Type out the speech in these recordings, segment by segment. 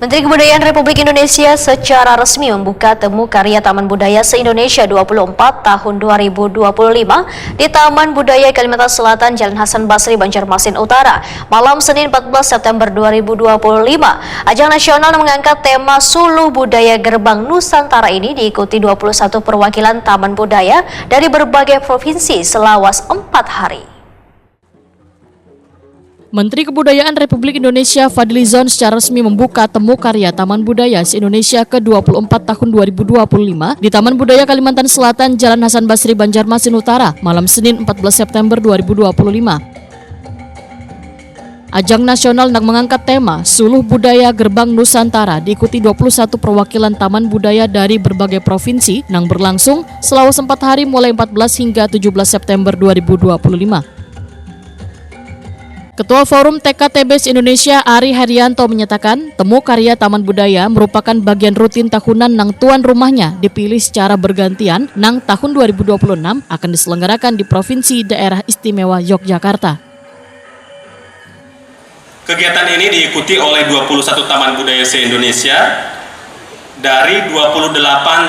Menteri Kebudayaan Republik Indonesia secara resmi membuka temu karya Taman Budaya se-Indonesia 24 tahun 2025 di Taman Budaya Kalimantan Selatan, Jalan Hasan Basri, Banjarmasin Utara, malam Senin 14 September 2025. Ajang nasional mengangkat tema Suluh Budaya Gerbang Nusantara ini diikuti 21 perwakilan Taman Budaya dari berbagai provinsi selawas 4 hari. Menteri Kebudayaan Republik Indonesia Fadlizon secara resmi membuka temu karya Taman Budaya se-Indonesia ke-24 tahun 2025 di Taman Budaya Kalimantan Selatan, Jalan Hasan Basri, Banjarmasin Utara, malam Senin 14 September 2025. Ajang nasional yang mengangkat tema Suluh Budaya Gerbang Nusantara diikuti 21 perwakilan Taman Budaya dari berbagai provinsi yang berlangsung selama 4 hari mulai 14 hingga 17 September 2025. Ketua Forum TKTB Indonesia Ari Haryanto menyatakan temu karya Taman Budaya merupakan bagian rutin tahunan nang tuan rumahnya dipilih secara bergantian nang tahun 2026 akan diselenggarakan di Provinsi Daerah Istimewa Yogyakarta. Kegiatan ini diikuti oleh 21 Taman Budaya se-Indonesia dari 28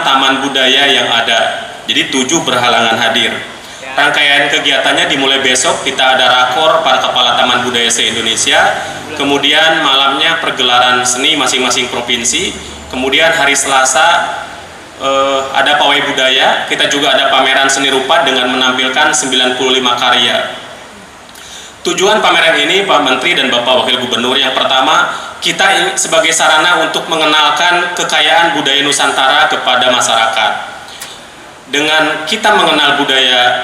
Taman Budaya yang ada, jadi 7 berhalangan hadir. Rangkaian kegiatannya dimulai besok, kita ada rakor para kepala Taman Budaya se-Indonesia, kemudian malamnya pergelaran seni masing-masing provinsi, kemudian hari Selasa ada pawai budaya, kita juga ada pameran seni rupa dengan menampilkan 95 karya. Tujuan pameran ini Pak Menteri dan Bapak Wakil Gubernur, yang pertama kita sebagai sarana untuk mengenalkan kekayaan budaya Nusantara kepada masyarakat. Dengan kita mengenal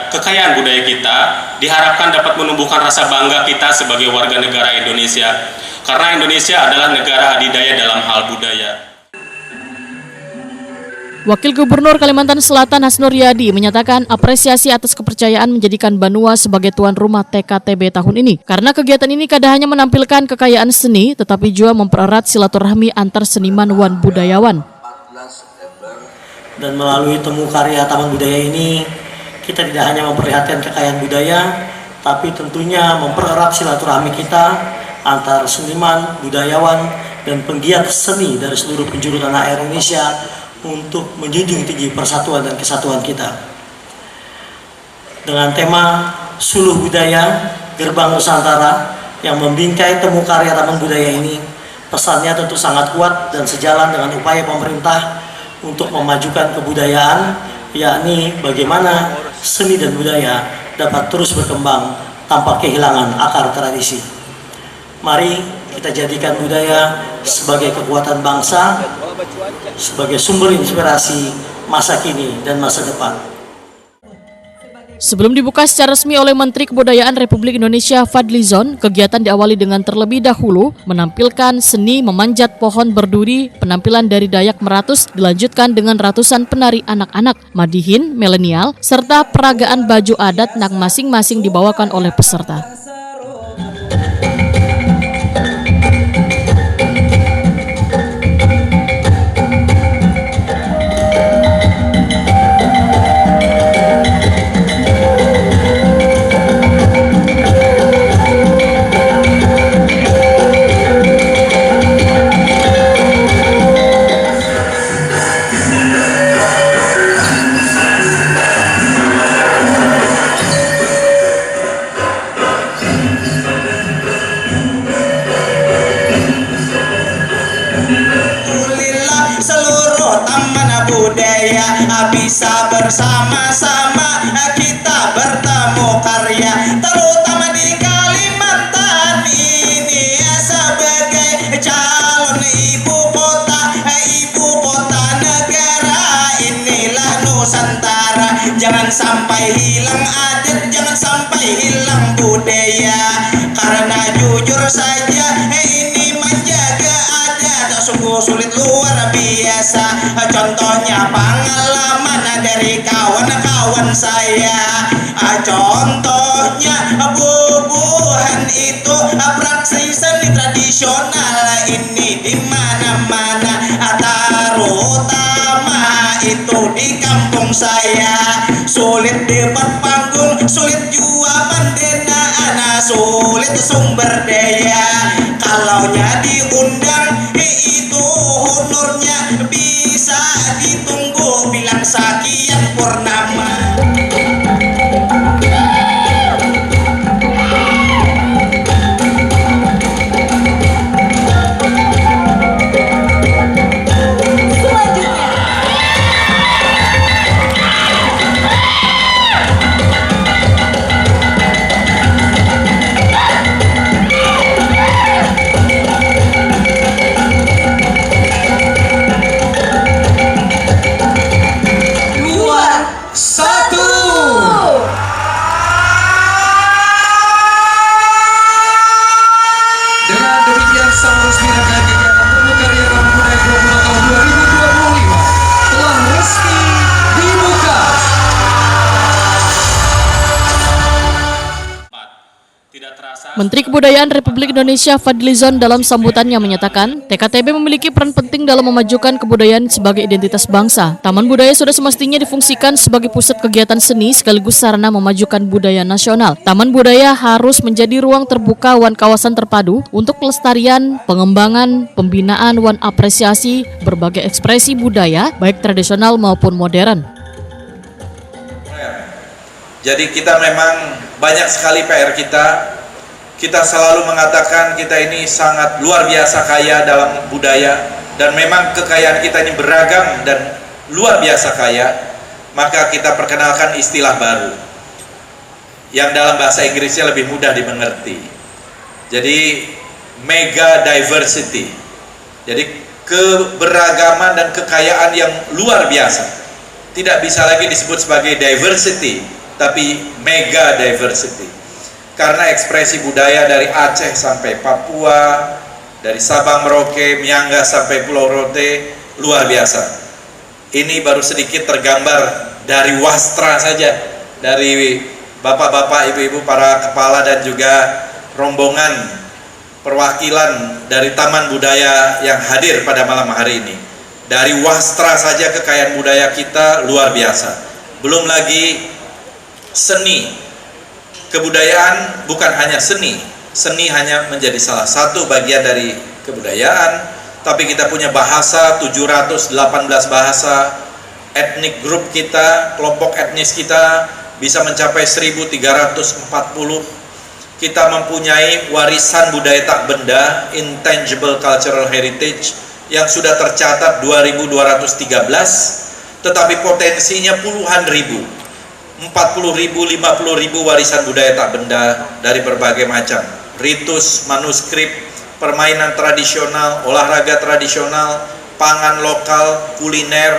kekayaan budaya kita, diharapkan dapat menumbuhkan rasa bangga kita sebagai warga negara Indonesia. Karena Indonesia adalah negara adidaya dalam hal budaya. Wakil Gubernur Kalimantan Selatan Hasnur Yadi menyatakan apresiasi atas kepercayaan menjadikan Banua sebagai tuan rumah TKTB tahun ini. Karena kegiatan ini tidak hanya menampilkan kekayaan seni, tetapi juga mempererat silaturahmi antar seniman wan budayawan. Dan melalui temu karya Taman Budaya ini, kita tidak hanya memperlihatkan kekayaan budaya, tapi tentunya mempererat silaturahmi kita antar seniman, budayawan, dan penggiat seni dari seluruh penjuru tanah air Indonesia untuk menjunjung tinggi persatuan dan kesatuan kita. Dengan tema Suluh Budaya Gerbang Nusantara yang membingkai temu karya Taman Budaya ini, pesannya tentu sangat kuat dan sejalan dengan upaya pemerintah untuk memajukan kebudayaan, yakni bagaimana seni dan budaya dapat terus berkembang tanpa kehilangan akar tradisi. Mari kita jadikan budaya sebagai kekuatan bangsa, sebagai sumber inspirasi masa kini dan masa depan. Sebelum dibuka secara resmi oleh Menteri Kebudayaan Republik Indonesia Fadlizon, kegiatan diawali dengan terlebih dahulu menampilkan seni memanjat pohon berduri, penampilan dari Dayak Meratus dilanjutkan dengan ratusan penari anak-anak, madihin, milenial, serta peragaan baju adat yang masing-masing dibawakan oleh peserta. Bisa bersama-sama kita bertemu karya, terutama di Kalimantan ini sebagai calon ibu kota negara, inilah Nusantara. Jangan sampai hilang adat, jangan sampai hilang budaya, karena jujur saja ini menjaga adat sungguh sulit luar biasa. Contohnya pengalaman dari kawan-kawan saya, contohnya bubuhan itu praksi seni tradisional ini di mana-mana, terutama itu di kampung saya. Sulit debat panggung, sulit jua pendanaan, sulit sumber daya. Kalaunya diundang itu Menteri Kebudayaan Republik Indonesia Fadlizon dalam sambutannya menyatakan, TKTB memiliki peran penting dalam memajukan kebudayaan sebagai identitas bangsa. Taman budaya sudah semestinya difungsikan sebagai pusat kegiatan seni sekaligus sarana memajukan budaya nasional. Taman budaya harus menjadi ruang terbuka wan kawasan terpadu untuk pelestarian, pengembangan, pembinaan wan apresiasi berbagai ekspresi budaya, baik tradisional maupun modern. Jadi kita memang banyak sekali PR kita. Kita selalu mengatakan kita ini sangat luar biasa kaya dalam budaya, dan memang kekayaan kita ini beragam dan luar biasa kaya. Maka kita perkenalkan istilah baru yang dalam bahasa Inggrisnya lebih mudah dimengerti. Jadi mega diversity. Jadi keberagaman dan kekayaan yang luar biasa. Tidak bisa lagi disebut sebagai diversity, tapi mega diversity. Karena ekspresi budaya dari Aceh sampai Papua, dari Sabang Merauke, Miangas sampai Pulau Rote, luar biasa. Ini baru sedikit tergambar dari wastra saja, dari bapak-bapak, ibu-ibu, para kepala dan juga rombongan perwakilan dari Taman Budaya yang hadir pada malam hari ini. Dari wastra saja kekayaan budaya kita luar biasa. Belum lagi seni. Kebudayaan bukan hanya seni. Seni hanya menjadi salah satu bagian dari kebudayaan, tapi kita punya bahasa, 718 bahasa, etnik grup kita, kelompok etnis kita bisa mencapai 1340. Kita mempunyai warisan budaya tak benda, intangible cultural heritage, yang sudah tercatat 2213, tetapi potensinya puluhan ribu, 40.000, 50.000 warisan budaya tak benda dari berbagai macam ritus, manuskrip, permainan tradisional, olahraga tradisional, pangan lokal, kuliner,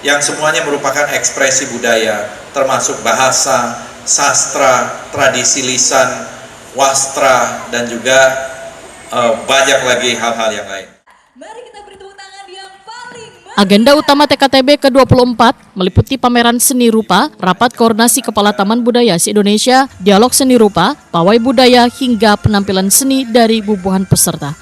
yang semuanya merupakan ekspresi budaya, termasuk bahasa, sastra, tradisi lisan, wastra, dan juga banyak lagi hal-hal yang lain. Agenda utama TKTB ke-24 meliputi pameran seni rupa, rapat koordinasi Kepala Taman Budaya se-Indonesia, dialog seni rupa, pawai budaya, hingga penampilan seni dari bubuhan peserta.